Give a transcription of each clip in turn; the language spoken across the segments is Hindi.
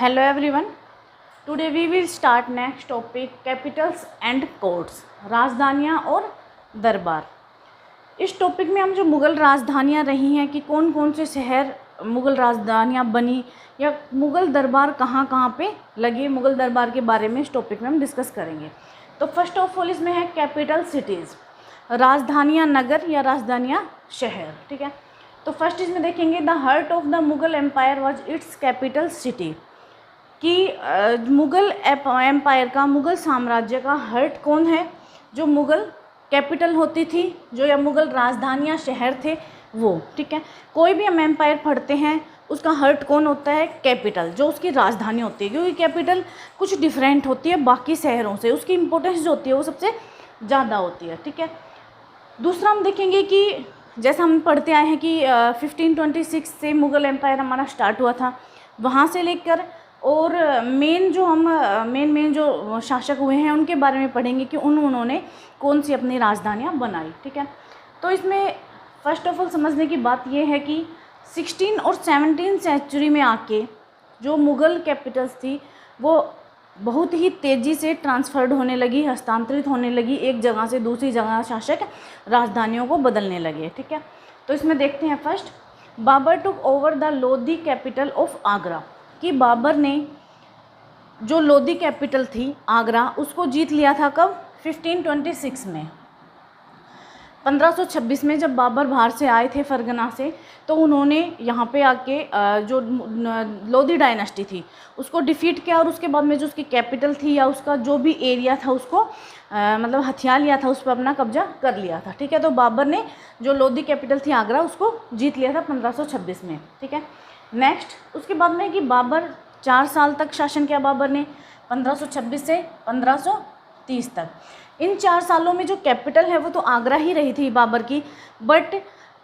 Hello everyone. Today we will start next topic capitals and courts. राजधानियाँ और दरबार। इस टॉपिक में हम जो मुग़ल राजधानियाँ रही हैं कि कौन कौन से शहर मुग़ल राजधानियाँ बनी या मुग़ल दरबार कहाँ कहाँ पे लगे, मुग़ल दरबार के बारे में इस टॉपिक में हम डिस्कस करेंगे। तो फर्स्ट ऑफ ऑल इसमें है कैपिटल सिटीज़, राजधानियाँ नगर या राजधानियाँ शहर। ठीक है, तो फर्स्ट इसमें देखेंगे the heart of the Mughal empire was its capital city, कि मुग़ल एम्पायर का, मुग़ल साम्राज्य का हर्ट कौन है, जो मुग़ल कैपिटल होती थी, जो या मुग़ल राजधानियाँ शहर थे वो। ठीक है, कोई भी हम एम्पायर पढ़ते हैं उसका हर्ट कौन होता है, कैपिटल, जो उसकी राजधानी होती है, क्योंकि कैपिटल कुछ डिफरेंट होती है बाकी शहरों से, उसकी इम्पोर्टेंस जो होती है वो सबसे ज़्यादा होती है। ठीक है, दूसरा हम देखेंगे कि जैसा हम पढ़ते आए हैं कि 1526 से मुग़ल एम्पायर हमारा स्टार्ट हुआ था, वहाँ से लेकर और मेन जो शासक हुए हैं उनके बारे में पढ़ेंगे कि उन्होंने कौन सी अपनी राजधानियाँ बनाई। ठीक है, तो इसमें फ़र्स्ट ऑफ ऑल समझने की बात यह है कि 16 और 17 सेंचुरी में आके जो मुग़ल कैपिटल्स थी वो बहुत ही तेज़ी से ट्रांसफ़र्ड होने लगी, हस्तांतरित होने लगी, एक जगह से दूसरी जगह शासक राजधानियों को बदलने लगे। ठीक है, तो इसमें देखते हैं first, Babur took over the Lodhi capital of Agra, कि बाबर ने जो लोधी कैपिटल थी आगरा उसको जीत लिया था कब, 1526 में। 1526 में जब बाबर बाहर से आए थे फरगना से, तो उन्होंने यहाँ पे आके जो लोधी डायनेस्टी थी उसको डिफीट किया और उसके बाद में जो उसकी कैपिटल थी या उसका जो भी एरिया था उसको मतलब हथिया लिया था, उस पर अपना कब्जा कर लिया था। ठीक है, तो बाबर ने जो लोधी कैपिटल थी आगरा उसको जीत लिया था 1526 में। ठीक है, नेक्स्ट उसके बाद में कि बाबर 4 साल तक शासन किया बाबर ने, 1526 से 1530 तक। इन 4 सालों में जो कैपिटल है वो तो आगरा ही रही थी बाबर की, बट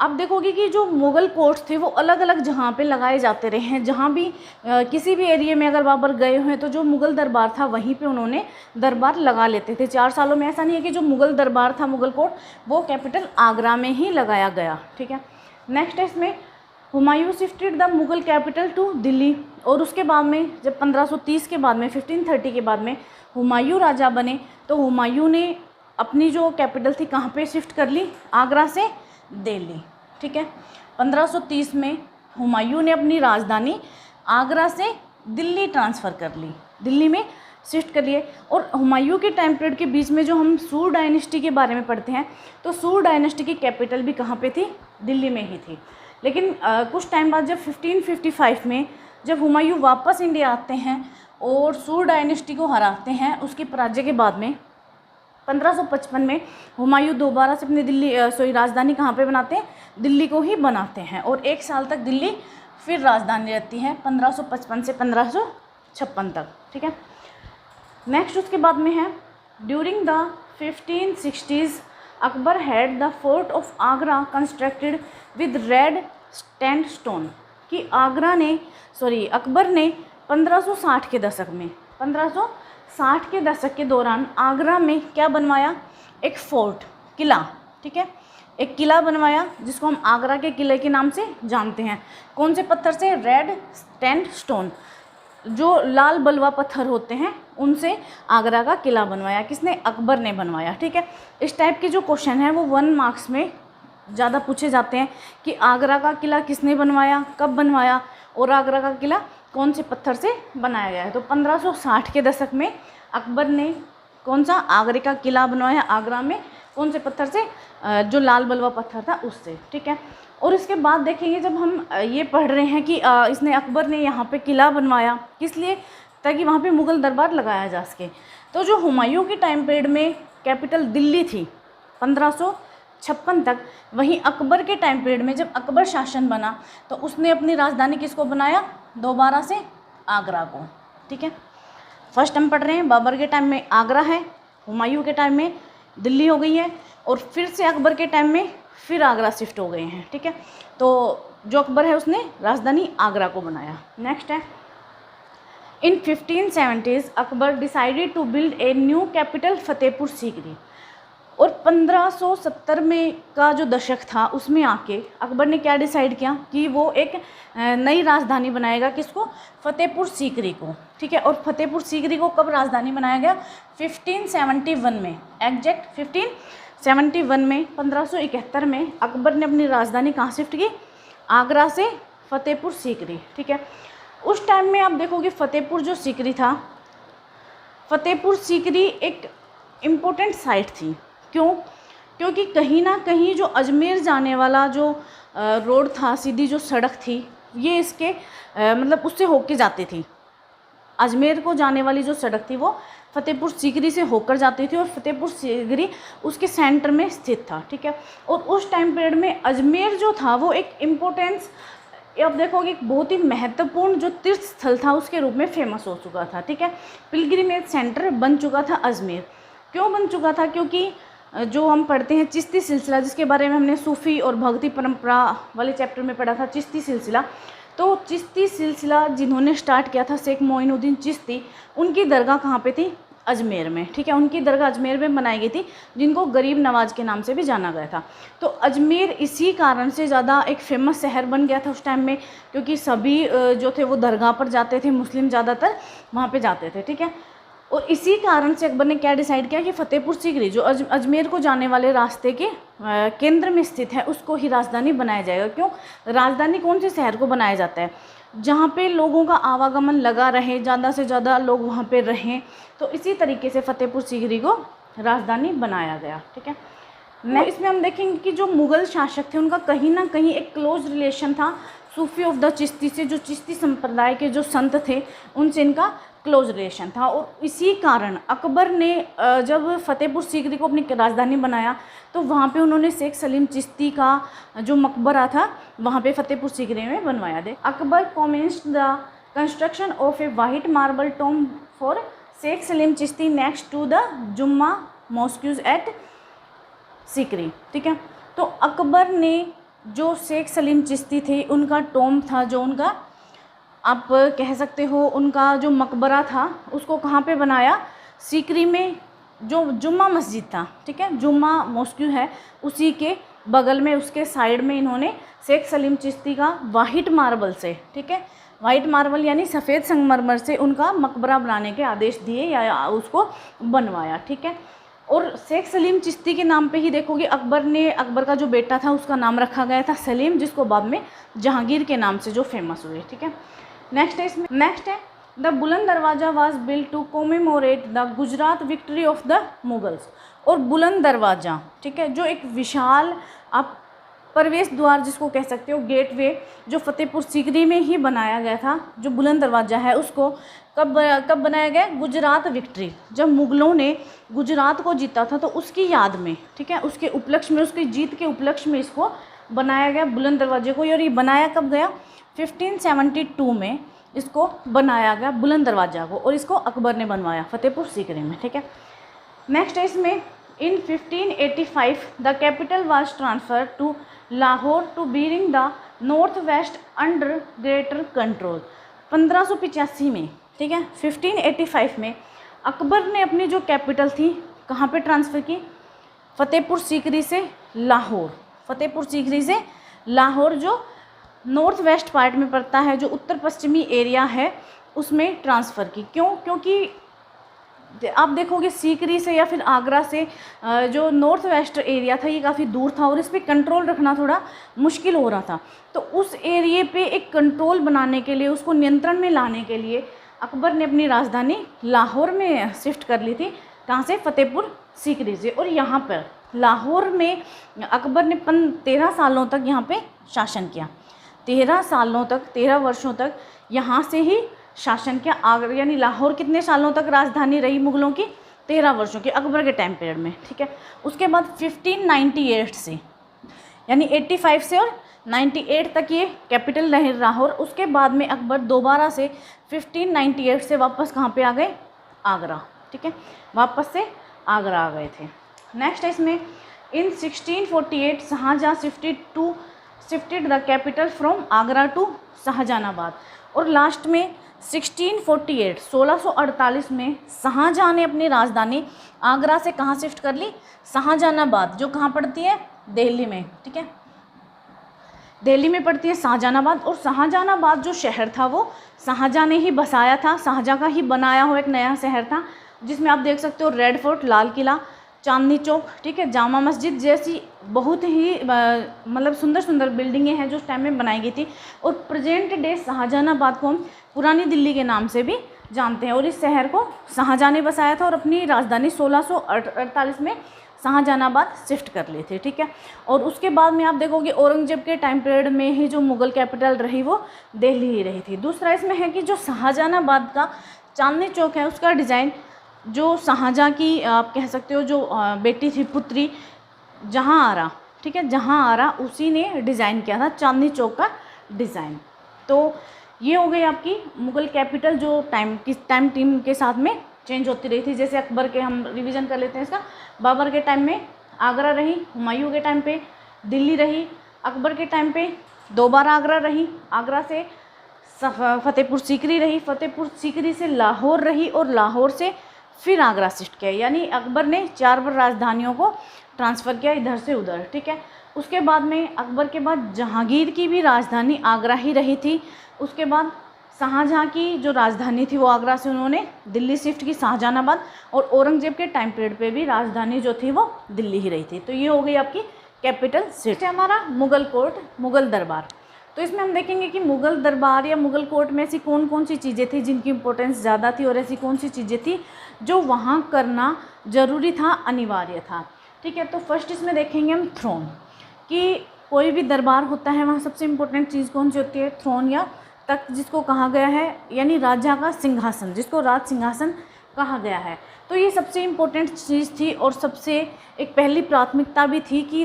आप देखोगे कि जो मुग़ल कोर्ट्स थे वो अलग अलग जगह पे लगाए जाते रहे हैं। जहाँ भी किसी भी एरिया में अगर बाबर गए हुए हैं तो जो मुग़ल दरबार था वहीं पे उन्होंने दरबार लगा लेते थे। 4 सालों में ऐसा नहीं है कि जो मुग़ल दरबार था, मुग़ल कोर्ट, वो कैपिटल आगरा में ही लगाया गया। ठीक है, नेक्स्ट है इसमें Humayun shifted the Mughal capital to Delhi, और उसके बाद में जब 1530 के बाद में 1530 के बाद में हुमायूं राजा बने तो हुमायूं ने अपनी जो कैपिटल थी कहाँ पे शिफ्ट कर ली, आगरा से दिल्ली। ठीक है, 1530 में हुमायूं ने अपनी राजधानी आगरा से दिल्ली ट्रांसफ़र कर ली, दिल्ली में शिफ्ट कर लिए। और हुमायूं के टाइम पीरियड के बीच में जो हम सूर डायनेस्टी के बारे में पढ़ते हैं तो सूर डायनेस्टी की कैपिटल भी कहाँ पे थी, दिल्ली में ही थी। लेकिन कुछ टाइम बाद जब 1555 में जब हुमायूं वापस इंडिया आते हैं और सूर डायनेस्टी को हराते हैं, उसकी पराजय के बाद में 1555 में हुमायूं दोबारा से अपनी राजधानी कहाँ पे बनाते हैं, दिल्ली को ही बनाते हैं, और 1 साल तक दिल्ली फिर राजधानी रहती है 1555 से 1556 तक। ठीक है, नेक्स्ट उसके बाद में है during the 1560s Akbar had the fort of Agra constructed with red sandstone, कि अकबर ने 1560 के दशक में 1560 के दशक के दौरान आगरा में क्या बनवाया, एक फोर्ट, किला। ठीक है, एक किला बनवाया जिसको हम आगरा के किले के नाम से जानते हैं। कौन से पत्थर से, रेड सैंडस्टोन, जो लाल बलुआ पत्थर होते हैं उनसे आगरा का किला बनवाया। किसने, अकबर ने बनवाया। ठीक है, इस टाइप के जो क्वेश्चन हैं वो 1 मार्क्स में ज़्यादा पूछे जाते हैं कि आगरा का किला किसने बनवाया, कब बनवाया, और आगरा का किला कौन से पत्थर से बनाया गया है। तो 1560 के दशक में अकबर ने कौन सा, आगरे का किला बनवाया आगरा में, कौन से पत्थर से, जो लाल बलुआ पत्थर था उससे। ठीक है, और इसके बाद देखेंगे जब हम ये पढ़ रहे हैं कि अकबर ने यहाँ पे किला बनवाया, किस लिए, ताकि वहाँ पे मुग़ल दरबार लगाया जा सके। तो जो हुमायूं के टाइम पीरियड में कैपिटल दिल्ली थी 1556 तक, वहीं अकबर के टाइम पीरियड में जब अकबर शासन बना तो उसने अपनी राजधानी किसको बनाया, दोबारा से आगरा को। ठीक है, फर्स्ट हम पढ़ रहे हैं बाबर के टाइम में आगरा है, हुमायूं के टाइम में दिल्ली हो गई है, और फिर से अकबर के टाइम में फिर आगरा शिफ्ट हो गए हैं। ठीक है, तो जो अकबर है उसने राजधानी आगरा को बनाया। नेक्स्ट है in 1570s Akbar decided to build a new capital Fatehpur Sikri, और 1570 में का जो दशक था उसमें आके अकबर ने क्या डिसाइड किया कि वो एक नई राजधानी बनाएगा, किसको, फतेहपुर सीकरी को, ठीक है। और फतेहपुर सीकरी को कब राजधानी बनाया गया, 1571 में, एग्जैक्ट 1571 में, 1571 में अकबर ने अपनी राजधानी कहाँ शिफ्ट की, आगरा से फतेहपुर सीकरी, ठीक है। उस टाइम में आप देखोगे फतेहपुर जो सीकरी था, फतेहपुर सीकरी एक इम्पोर्टेंट साइट थी। क्यों? क्योंकि कहीं ना कहीं जो अजमेर जाने वाला जो रोड था, सीधी जो सड़क थी, ये इसके मतलब उससे होके जाती थी। अजमेर को जाने वाली जो सड़क थी वो फतेहपुर सीकरी से होकर जाती थी और फतेहपुर सीकरी उसके सेंटर में स्थित था, ठीक है। और उस टाइम पीरियड में अजमेर जो था वो एक इम्पोर्टेंस, अब देखोगे एक बहुत ही महत्वपूर्ण जो तीर्थ स्थल था उसके रूप में फेमस हो चुका था, ठीक है। पिलग्रिमेज सेंटर बन चुका था अजमेर। क्यों बन चुका था? क्योंकि जो हम पढ़ते हैं चिश्ती सिलसिला, जिसके बारे में हमने सूफ़ी और भक्ति परंपरा वाले चैप्टर में पढ़ा था, चिश्ती सिलसिला। तो चिश्ती सिलसिला जिन्होंने स्टार्ट किया था, शेख मोइनुद्दीन चिश्ती, उनकी दरगाह कहाँ पे थी? अजमेर में, ठीक है। उनकी दरगाह अजमेर में बनाई गई थी, जिनको गरीब नवाज के नाम से भी जाना गया था। तो अजमेर इसी कारण से ज़्यादा एक फेमस शहर बन गया था उस टाइम में, क्योंकि सभी जो थे वो दरगाह पर जाते थे, मुस्लिम ज़्यादातर वहाँ पे जाते थे, ठीक है। और इसी कारण से अकबर ने क्या डिसाइड किया कि फतेहपुर सीकरी जो अजमेर को जाने वाले रास्ते के केंद्र में स्थित है, उसको ही राजधानी बनाया जाएगा। क्यों? राजधानी कौन से शहर को बनाया जाता है? जहाँ पे लोगों का आवागमन लगा रहे, ज़्यादा से ज़्यादा लोग वहाँ पे रहें। तो इसी तरीके से फतेहपुर सीकरी को राजधानी बनाया गया, ठीक है। इसमें हम देखेंगे कि जो मुग़ल शासक थे उनका कहीं ना कहीं एक क्लोज रिलेशन था सूफ़ी ऑफ द चिश्ती से। जो चिश्ती संप्रदाय के जो संत थे उनसे इनका क्लोज रिलेशन था। और इसी कारण अकबर ने जब फतेहपुर सीकरी को अपनी राजधानी बनाया तो वहाँ पे उन्होंने शेख सलीम चिश्ती का जो मकबरा था वहाँ पे फतेहपुर सीकरी में बनवाया दे। Akbar commenced the construction of a white marble tomb for Shaikh Salim Chishti next to the Jumma mosques eight Sikri, ठीक है। तो अकबर ने जो शेख सलीम चिश्ती थे उनका टॉम था, जो उनका आप कह सकते हो उनका जो मकबरा था, उसको कहाँ पे बनाया? सीकरी में जो जुम्मा मस्जिद था, ठीक है, जुम्मा मॉस्क्यू है, उसी के बगल में, उसके साइड में इन्होंने शेख सलीम चिश्ती का वाइट मार्बल से, ठीक है, वाइट मार्बल यानी सफ़ेद संगमरमर से उनका मकबरा बनाने के आदेश दिए या उसको बनवाया, ठीक है। और शेख सलीम चिश्ती के नाम पे ही देखोगे अकबर का जो बेटा था उसका नाम रखा गया था सलीम, जिसको बाद में जहांगीर के नाम से जो फेमस हुए, ठीक है। नेक्स्ट है the Buland Darwaza was built to commemorate the Gujarat victory of the Mughals. और बुलंद दरवाज़ा, ठीक है, जो एक विशाल आप प्रवेश द्वार जिसको कह सकते हो, गेटवे, जो फतेहपुर सीकरी में ही बनाया गया था, जो बुलंद दरवाज़ा है उसको कब बनाया गया? गुजरात विक्ट्री, जब मुग़लों ने गुजरात को जीता था तो उसकी याद में, ठीक है, उसके उपलक्ष्य में, उसकी जीत के उपलक्ष्य में इसको बनाया गया बुलंद दरवाजे को। और ये बनाया कब गया? 1572 में इसको बनाया गया बुलंद दरवाज़ा को, और इसको अकबर ने बनवाया फतेहपुर सीकरी में, ठीक है। नेक्स्ट है इसमें in 1585 the capital was transfer to Lahore to bring the north west under greater control. 1585 में, ठीक है, 1585 में अकबर ने अपनी जो कैपिटल थी कहाँ पे ट्रांसफ़र की? फतेहपुर सीकरी से लाहौर, फतेहपुर सीकरी से लाहौर जो नॉर्थ वेस्ट पार्ट में पड़ता है, जो उत्तर पश्चिमी एरिया है, उसमें ट्रांसफ़र की। क्यों? क्योंकि आप देखोगे सीकरी से या फिर आगरा से जो नॉर्थ वेस्ट एरिया था ये काफ़ी दूर था और इस पर कंट्रोल रखना थोड़ा मुश्किल हो रहा था। तो उस एरिए पे एक कंट्रोल बनाने के लिए, उसको नियंत्रण में लाने के लिए अकबर ने अपनी राजधानी लाहौर में शिफ्ट कर ली थी। कहाँ से? फतेहपुर सीकरी से। और यहाँ पर लाहौर में अकबर ने 13 सालों तक यहाँ पे शासन किया। 13 सालों तक, 13 वर्षों तक यहाँ से ही शासन किया। आगरा यानी लाहौर कितने सालों तक राजधानी रही मुग़लों की? 13 वर्षों की, अकबर के टाइम पीरियड में, ठीक है। उसके बाद 1598 से यानी 85 से और 98 तक ये कैपिटल रहे लाहौर। उसके बाद में अकबर दोबारा से 1598 से वापस कहाँ पे आ गए? आगरा, ठीक है, वापस से आगरा आ गए थे। नेक्स्ट है इसमें in 1648 Shah Jahan shifted the capital from Agra to Shahjahanabad. और लास्ट में 1648 1648 में शाहजहाँ ने अपनी राजधानी आगरा से कहाँ शिफ्ट कर ली, शाहजहानाबाद, जो कहाँ पड़ती है, दिल्ली में, ठीक है, दिल्ली में पड़ती है शाहजहानाबाद। और शाहजहानाबाद जो शहर था वो शाहजहाँ ने ही बसाया था, शाहजहाँ का ही बनाया हुआ एक नया शहर था, जिसमें आप देख सकते हो रेड फोर्ट, लाल किला, चांदनी चौक, ठीक है, जामा मस्जिद जैसी बहुत ही मतलब सुंदर सुंदर बिल्डिंगें हैं जो उस टाइम में बनाई गई थी। और प्रेजेंट डे शाहजहानाबाद को हम पुरानी दिल्ली के नाम से भी जानते हैं। और इस शहर को शाहजहाँ ने बसाया था और अपनी राजधानी 1648 में शाहजहानाबाद शिफ्ट कर ली थी, ठीक है। और उसके बाद में आप देखोगे औरंगजेब के टाइम पीरियड में ही जो मुग़ल कैपिटल रही वो दिल्ली ही रही थी। दूसरा इसमें है कि जो शाहजहानाबाद का चांदनी चौक है उसका डिज़ाइन जो शाहजहाँ की आप कह सकते हो जो बेटी थी, पुत्री जहाँआरा, ठीक है, जहाँआरा, उसी ने डिज़ाइन किया था चांदनी चौक का डिज़ाइन। तो ये हो गई आपकी मुग़ल कैपिटल जो टाइम टीम के साथ में चेंज होती रही थी। जैसे अकबर के हम रिवीजन कर लेते हैं इसका, बाबर के टाइम में आगरा रही, हुमायूं के टाइम पे दिल्ली रही, अकबर के टाइम पे दोबारा आगरा रही, आगरा से फतेहपुर सीकरी रही, फतेहपुर सीकरी से लाहौर रही और लाहौर से फिर आगरा शिफ्ट किया। यानी अकबर ने 4 बार राजधानियों को ट्रांसफ़र किया इधर से उधर, ठीक है। उसके बाद में अकबर के बाद जहांगीर की भी राजधानी आगरा ही रही थी। उसके बाद शाहजहाँ की जो राजधानी थी वो आगरा से उन्होंने दिल्ली शिफ्ट की, शाहजहानाबाद। और औरंगजेब के टाइम पीरियड पे भी राजधानी जो थी वो दिल्ली ही रही थी। तो ये हो गई आपकी कैपिटल सिटी। हमारा मुग़ल कोर्ट, मुग़ल दरबार। तो इसमें हम देखेंगे कि मुग़ल दरबार या मुग़ल कोर्ट में ऐसी कौन कौन सी चीज़ें थी जिनकी इंपॉर्टेंस ज़्यादा थी और ऐसी कौन सी चीज़ें थी जो वहाँ करना ज़रूरी था, अनिवार्य था, ठीक है। तो फर्स्ट इसमें देखेंगे हम थ्रोन, कि कोई भी दरबार होता है वहाँ सबसे इम्पोर्टेंट चीज़ कौन सी होती है, थ्रोन या तख्त, जिसको कहा गया है, यानी राजा का सिंहासन, जिसको राज सिंहासन कहा गया है। तो ये सबसे इम्पोर्टेंट चीज़ थी और सबसे एक पहली प्राथमिकता भी थी कि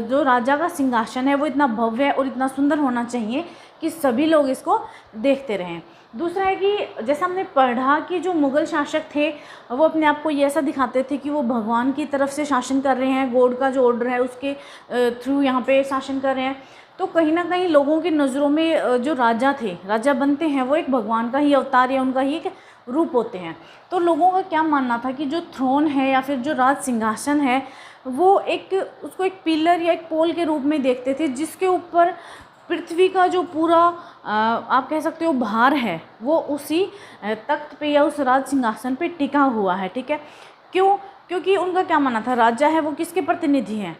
जो राजा का सिंहासन है वो इतना भव्य और इतना सुंदर होना चाहिए कि सभी लोग इसको देखते रहें। दूसरा है कि जैसा हमने पढ़ा कि जो मुग़ल शासक थे वो अपने आप को ये ऐसा दिखाते थे कि वो भगवान की तरफ से शासन कर रहे हैं, गॉड का जो ऑर्डर है उसके थ्रू यहाँ पे शासन कर रहे हैं। तो कहीं ना कहीं लोगों की नज़रों में जो राजा थे, राजा बनते हैं, वो एक भगवान का ही अवतार या उनका ही एक रूप होते हैं। तो लोगों का क्या मानना था कि जो थ्रोन है या फिर जो राज सिंहासन है वो उसको एक पिलर या एक पोल के रूप में देखते थे, जिसके ऊपर पृथ्वी का जो पूरा आप कह सकते हो भार है वो उसी तख्त पे या उस राज सिंहासन पे टिका हुआ है, ठीक है। क्यों? क्योंकि उनका क्या मानना था, राजा है वो किसके प्रतिनिधि हैं,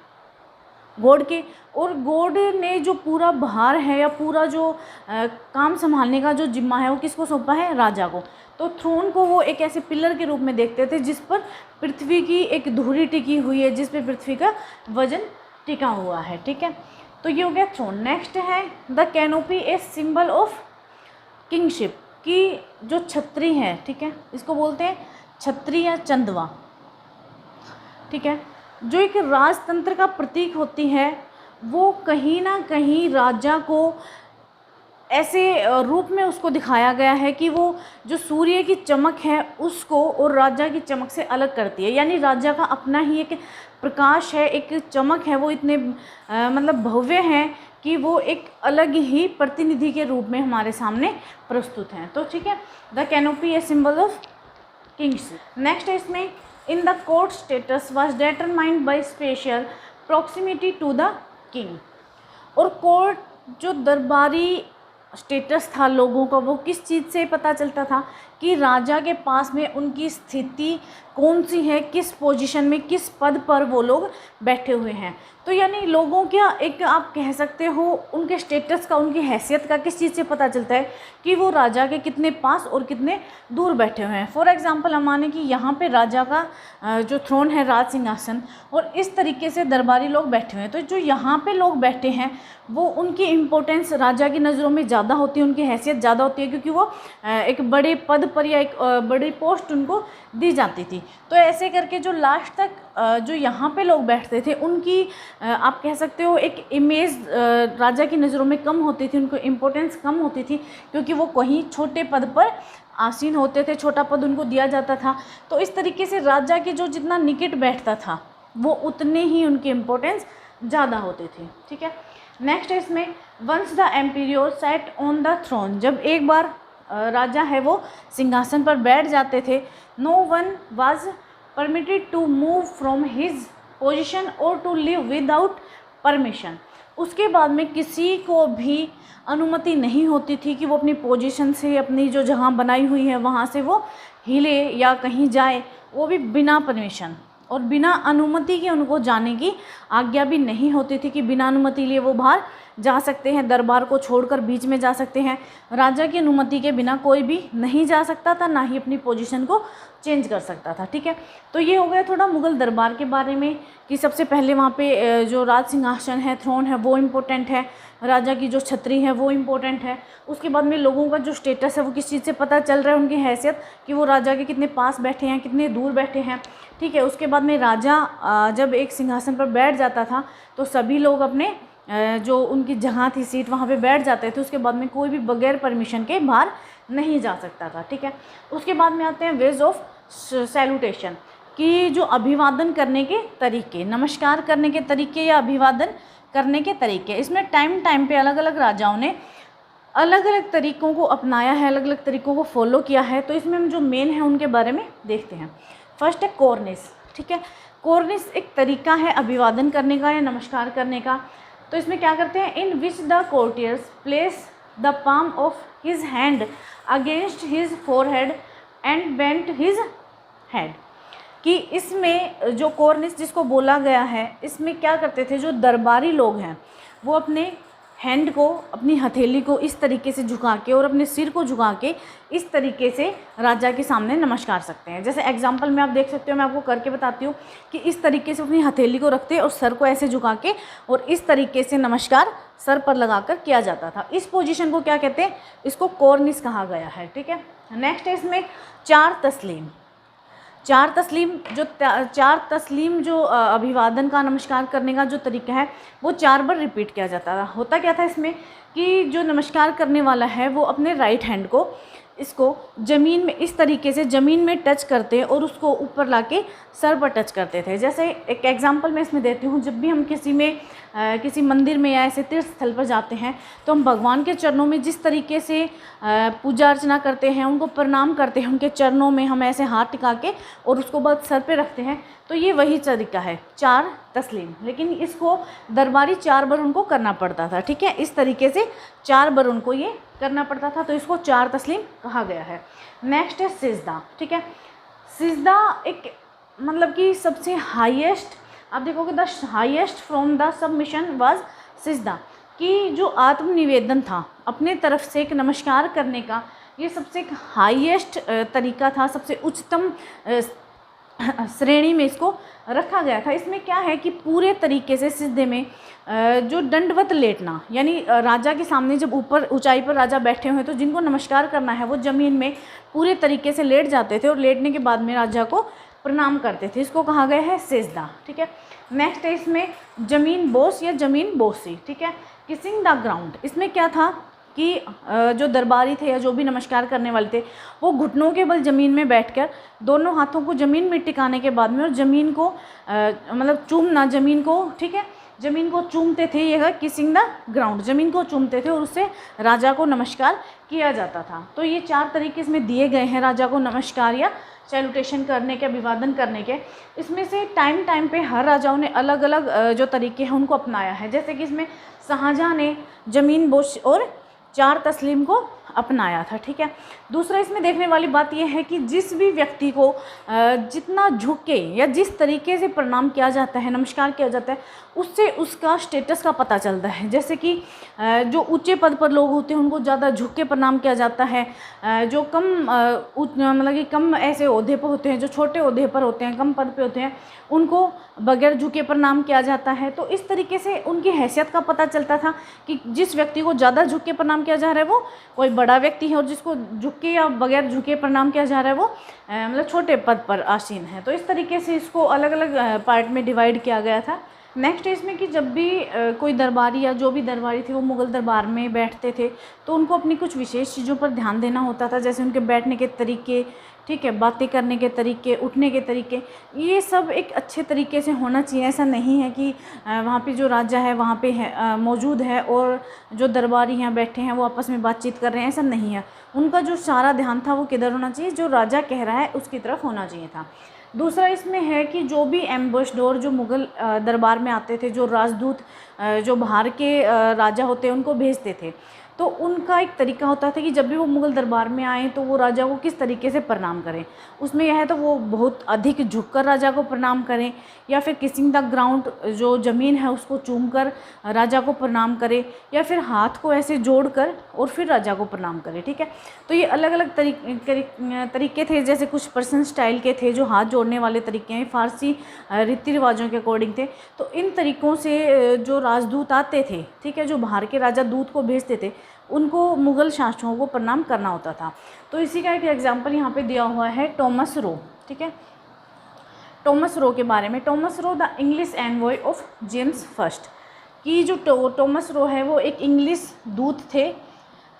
गॉड के। और गॉड ने जो पूरा भार है या पूरा जो काम संभालने का जो जिम्मा है वो किसको सौंपा है, राजा को। तो थ्रोन को वो एक ऐसे पिलर के रूप में देखते थे जिस पर पृथ्वी की एक धुरी टिकी हुई है, जिस पे पृथ्वी का वजन टिका हुआ है, ठीक है। तो ये हो गया थ्रोन। नेक्स्ट है the canopy, a symbol of kingship, की जो छतरी है, ठीक है, इसको बोलते हैं छतरी या चंदवा, ठीक है, जो एक राजतंत्र का प्रतीक होती है। वो कहीं ना कहीं राजा को ऐसे रूप में उसको दिखाया गया है कि वो जो सूर्य की चमक है उसको और राजा की चमक से अलग करती है। यानी राजा का अपना ही एक प्रकाश है, एक चमक है, वो इतने मतलब भव्य हैं कि वो एक अलग ही प्रतिनिधि के रूप में हमारे सामने प्रस्तुत हैं। तो ठीक है, the canopy a symbol of kingship. Next है इसमें in the court status was determined by special proximity to the king. और कोर्ट जो दरबारी स्टेटस था लोगों का, वो किस चीज़ से पता चलता था कि राजा के पास में उनकी स्थिति कौन सी है, किस पोजीशन में, किस पद पर वो लोग बैठे हुए हैं। तो यानी लोगों का एक आप कह सकते हो उनके स्टेटस का, उनकी हैसियत का किस चीज़ से पता चलता है कि वो राजा के कितने पास और कितने दूर बैठे हुए हैं। फॉर एग्जांपल हम माने कि यहाँ पे राजा का जो थ्रोन है, राज सिंहासन, और इस तरीके से दरबारी लोग बैठे हुए हैं। तो जो यहाँ पे लोग बैठे हैं वो उनकी इम्पोर्टेंस राजा की नज़रों में ज़्यादा होती है, उनकी हैसियत ज़्यादा होती है, क्योंकि वो एक बड़े पद पर या एक बड़ी पोस्ट उनको दी जाती थी। तो ऐसे करके जो लास्ट तक जो यहाँ पे लोग बैठते थे उनकी आप कह सकते हो एक इमेज राजा की नज़रों में कम होती थी, उनको इम्पोर्टेंस कम होती थी, क्योंकि वो कहीं छोटे पद पर आसीन होते थे, छोटा पद उनको दिया जाता था। तो इस तरीके से राजा के जो जितना निकट बैठता था वो उतने ही उनकी इम्पोर्टेंस ज़्यादा होती थी। ठीक है, नेक्स्ट है इसमें once the emperor sat on the throne, जब एक बार राजा है वो सिंहासन पर बैठ जाते थे, no one was permitted to move from his position और टू लिव विदाउट परमिशन। उसके बाद में किसी को भी अनुमति नहीं होती थी कि वो अपनी पोजीशन से, अपनी जो जगह बनाई हुई है वहाँ से वो हिले या कहीं जाए, वो भी बिना परमिशन और बिना अनुमति के। उनको जाने की आज्ञा भी नहीं होती थी कि बिना अनुमति लिए वो बाहर जा सकते हैं, दरबार को छोड़कर बीच में जा सकते हैं। राजा की अनुमति के बिना कोई भी नहीं जा सकता था, ना ही अपनी पोजीशन को चेंज कर सकता था। ठीक है, तो ये हो गया थोड़ा मुग़ल दरबार के बारे में कि सबसे पहले वहाँ पे जो राज सिंहासन है, थ्रोन है, वो इम्पोर्टेंट है। राजा की जो छतरी है वो इम्पोर्टेंट है। उसके बाद में लोगों का जो स्टेटस है वो किस चीज़ से पता चल रहा है, उनकी हैसियत कि वो राजा के कितने पास बैठे हैं, कितने दूर बैठे हैं। ठीक है, उसके बाद में राजा जब एक सिंहासन पर बैठ जाता था तो सभी लोग अपने जो उनकी जगह थी, सीट, वहाँ पे बैठ जाते थे। उसके बाद में कोई भी बगैर परमिशन के बाहर नहीं जा सकता था। ठीक है, उसके बाद में आते हैं वेज ऑफ सैल्यूटेशन कि जो अभिवादन करने के तरीके, नमस्कार करने के तरीके या अभिवादन करने के तरीके। इसमें टाइम पे अलग अलग राजाओं ने अलग अलग तरीक़ों को अपनाया है, अलग अलग तरीक़ों को फॉलो किया है। तो इसमें हम जो मेन है उनके बारे में देखते हैं। फर्स्ट है कॉर्निस। ठीक है, कॉर्निस एक तरीका है अभिवादन करने का या नमस्कार करने का। तो इसमें क्या करते हैं, in which the courtiers place the palm of his hand against his forehead and bent his head. कि इसमें जो कॉर्निस जिसको बोला गया है, इसमें क्या करते थे, जो दरबारी लोग हैं वो अपने हैंड को, अपनी हथेली को इस तरीके से झुका के और अपने सिर को झुका के इस तरीके से राजा के सामने नमस्कार सकते हैं। जैसे एग्जांपल में आप देख सकते हो, मैं आपको करके बताती हूँ कि इस तरीके से अपनी हथेली को रखते और सर को ऐसे झुका के और इस तरीके से नमस्कार सर पर लगाकर किया जाता था। इस पोजीशन को क्या कहते हैं, इसको कॉर्निस कहा गया है। ठीक है, नेक्स्ट है इसमें चार तस्लीम। चार तस्लीम जो अभिवादन का, नमस्कार करने का जो तरीका है वो 4 बार रिपीट किया जाता था। होता क्या था इसमें कि जो नमस्कार करने वाला है वो अपने राइट हैंड को इसको ज़मीन में इस तरीके से ज़मीन में टच करते और उसको ऊपर लाके सर पर टच करते थे। जैसे एक एग्जांपल मैं इसमें देती हूँ, जब भी हम किसी मंदिर में या ऐसे तीर्थ स्थल पर जाते हैं तो हम भगवान के चरणों में जिस तरीके से पूजा अर्चना करते हैं, उनको प्रणाम करते हैं, उनके चरणों में हम ऐसे हाथ टिका के और उसको बाद सर पे रखते हैं। तो ये वही तरीका है, 4 तस्लीम। लेकिन इसको दरबारी 4 बार उनको करना पड़ता था। ठीक है, इस तरीके से 4 बार उनको ये करना पड़ता था, तो इसको 4 तस्लीम कहा गया है। नेक्स्ट है सिजदा। ठीक है, सिजदा एक मतलब कि सबसे हाईएस्ट, आप देखोगे the highest from the submission was सिजदा, कि जो आत्मनिवेदन था अपने तरफ से एक नमस्कार करने का, ये सबसे एक हाईएस्ट तरीका था, सबसे उच्चतम श्रेणी में इसको रखा गया था। इसमें क्या है कि पूरे तरीके से सिजदे में जो दंडवत लेटना, यानी राजा के सामने जब ऊपर ऊंचाई पर राजा बैठे हुए तो जिनको नमस्कार करना है वो ज़मीन में पूरे तरीके से लेट जाते थे और लेटने के बाद में राजा को प्रणाम करते थे। इसको कहा गया है सिजदा। ठीक है, नेक्स्ट है इसमें जमीन बोस या जमीन बोसी। ठीक है, किसिंग द ग्राउंड। इसमें क्या था कि जो दरबारी थे या जो भी नमस्कार करने वाले थे वो घुटनों के बल ज़मीन में बैठकर दोनों हाथों को ज़मीन में टिकाने के बाद में और ज़मीन को मतलब चूमना, ज़मीन को, ठीक है, ज़मीन को चूमते थे। ये है किसिंग द ग्राउंड, ज़मीन को चूमते थे और उससे राजा को नमस्कार किया जाता था। तो ये 4 तरीके इसमें दिए गए हैं राजा को नमस्कार या सैल्यूटेशन करने के, अभिवादन करने के। इसमें से टाइम पे हर राजाओं ने अलग अलग जो तरीके हैं उनको अपनाया है। जैसे कि इसमें शाहजहाँ ने ज़मीन बोश और 4 तस्लीम को अपनाया था। ठीक है, दूसरा इसमें देखने वाली बात यह है कि जिस भी व्यक्ति को जितना झुक के या जिस तरीके से प्रणाम किया जाता है, नमस्कार किया जाता है, उससे उसका स्टेटस का पता चलता है। जैसे कि जो ऊंचे पद पर लोग होते हैं उनको ज़्यादा झुक के प्रणाम किया जाता है, जो कम मतलब कि कम ऐसे ओहदे पर होते हैं, जो छोटे ओहदे पर होते हैं, कम पद पे होते हैं, उनको बगैर झुके प्रणाम किया जाता है। तो इस तरीके से उनकी हैसियत का पता चलता था कि जिस व्यक्ति को ज़्यादा झुक के प्रणाम किया जा रहा है वो कोई बड़ा व्यक्ति है और जिसको झुक के या बगैर झुके प्रणाम किया जा रहा है वो मतलब छोटे पद पर आसीन है। तो इस तरीके से इसको अलग अलग पार्ट में डिवाइड किया गया था। नेक्स्ट है इसमें कि जब भी कोई दरबारी या जो भी दरबारी थे वो मुग़ल दरबार में बैठते थे तो उनको अपनी कुछ विशेष चीज़ों पर ध्यान देना होता था, जैसे उनके बैठने के तरीके, ठीक है, बातें करने के तरीके, उठने के तरीके, ये सब एक अच्छे तरीके से होना चाहिए। ऐसा नहीं है कि वहाँ पे जो राजा है वहाँ पे है मौजूद है और जो दरबारी यहाँ बैठे हैं वो आपस में बातचीत कर रहे हैं, ऐसा नहीं है। उनका जो सारा ध्यान था वो किधर होना चाहिए, जो राजा कह रहा है उसकी तरफ होना चाहिए था। दूसरा इसमें है कि जो भी एम्बेसडर जो मुग़ल दरबार में आते थे, जो राजदूत जो बाहर के राजा होते हैं उनको भेजते थे, तो उनका एक तरीका होता था कि जब भी वो मुग़ल दरबार में आएँ तो वो राजा को किस तरीके से प्रणाम करें। उसमें यह है तो वो बहुत अधिक झुककर राजा को प्रणाम करें या फिर किसिंग द ग्राउंड, जो ज़मीन है उसको चूमकर राजा को प्रणाम करें, या फिर हाथ को ऐसे जोड़कर और फिर राजा को प्रणाम करें, ठीक है। तो ये अलग अलग तरीके थे, जैसे कुछ पर्सन स्टाइल के थे जो हाथ जोड़ने वाले तरीके हैं, फ़ारसी रीति रिवाजों के अकॉर्डिंग थे। तो इन तरीक़ों से जो राजदूत आते थे, ठीक है, जो बाहर के राजा दूत को भेजते थे, उनको मुग़ल शासकों को प्रणाम करना होता था। तो इसी का एक एग्जांपल यहाँ पे दिया हुआ है टॉमस रो, ठीक है, टॉमस रो के बारे में। Thomas Roe the English envoy of James first, कि जो टॉमस रो है वो एक इंग्लिश दूत थे,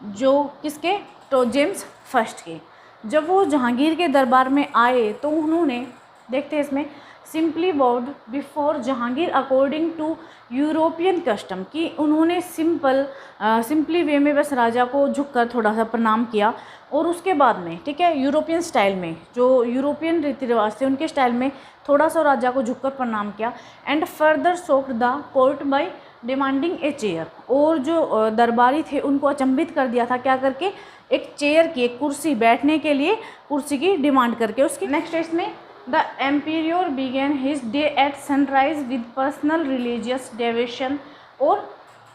जो किसके, तो जेम्स फर्स्ट के। जब वो जहांगीर के दरबार में आए तो उन्होंने, देखते हैं इसमें, simply bowed before Jahangir according to European custom, कि उन्होंने सिंपली वे में बस राजा को झुककर थोड़ा सा प्रणाम किया, और उसके बाद में, ठीक है, यूरोपियन स्टाइल में, जो यूरोपियन रीति रिवाज थे उनके स्टाइल में थोड़ा सा राजा को झुककर प्रणाम किया। And further shocked the court by demanding a chair, और जो दरबारी थे उनको अचंभित कर दिया था, क्या करके, एक चेयर की, एक कुर्सी, बैठने के लिए कुर्सी की डिमांड करके उसकी। नेक्स्ट इसमें the emperor began his day at sunrise with personal religious devotion और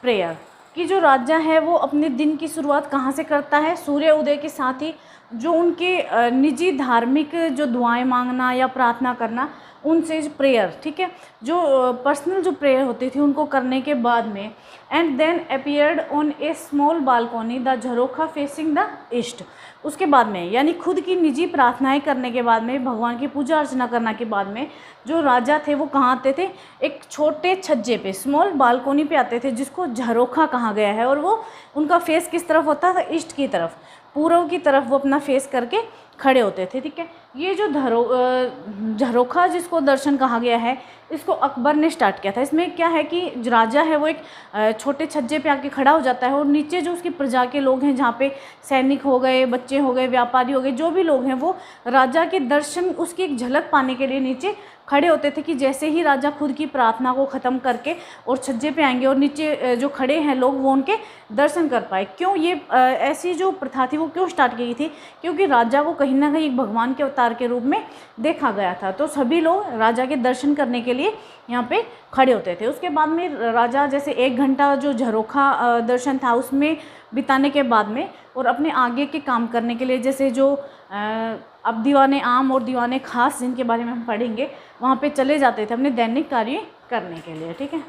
प्रेयर, कि जो राजा है वो अपने दिन की शुरुआत कहाँ से करता है, सूर्य उदय के साथ ही। जो उनके निजी धार्मिक जो दुआएं मांगना या प्रार्थना करना, उनसे प्रेयर, ठीक है, जो पर्सनल जो प्रेयर होती थी उनको करने के बाद में, and then appeared on a small balcony the jharokha facing the east, उसके बाद में, यानी खुद की निजी प्रार्थनाएं करने के बाद में, भगवान की पूजा अर्चना करने के बाद में, जो राजा थे वो कहाँ आते थे, एक छोटे छज्जे पे, स्मॉल बालकोनी पे आते थे, जिसको झरोखा कहा गया है, और वो उनका फेस किस तरफ होता था, ईस्ट की तरफ, पूर्व की तरफ वो अपना फेस करके खड़े होते थे, ठीक है। ये जो झरोखा जिसको दर्शन कहा गया है, इसको अकबर ने स्टार्ट किया था। इसमें क्या है कि राजा है वो एक छोटे छज्जे पे आके खड़ा हो जाता है, और नीचे जो उसकी प्रजा के लोग हैं, जहाँ पे सैनिक हो गए, बच्चे हो गए, व्यापारी हो गए, जो भी लोग हैं, वो राजा के दर्शन, उसकी एक झलक पाने के लिए नीचे खड़े होते थे, कि जैसे ही राजा खुद की प्रार्थना को ख़त्म करके और छज्जे पे आएंगे और नीचे जो खड़े हैं लोग वो उनके दर्शन कर पाए। क्यों ये ऐसी जो प्रथा थी वो क्यों स्टार्ट की गई थी, क्योंकि राजा को कहीं ना कहीं एक भगवान के अवतार के रूप में देखा गया था, तो सभी लोग राजा के दर्शन करने के लिए यहाँ पे खड़े होते थे। उसके बाद में राजा जैसे 1 घंटा जो झरोखा दर्शन था उसमें बिताने के बाद में, और अपने आगे के काम करने के लिए, जैसे जो अब दीवाने आम और दीवाने खास जिनके बारे में हम पढ़ेंगे, वहाँ पे चले जाते थे अपने दैनिक कार्य करने के लिए, ठीक है।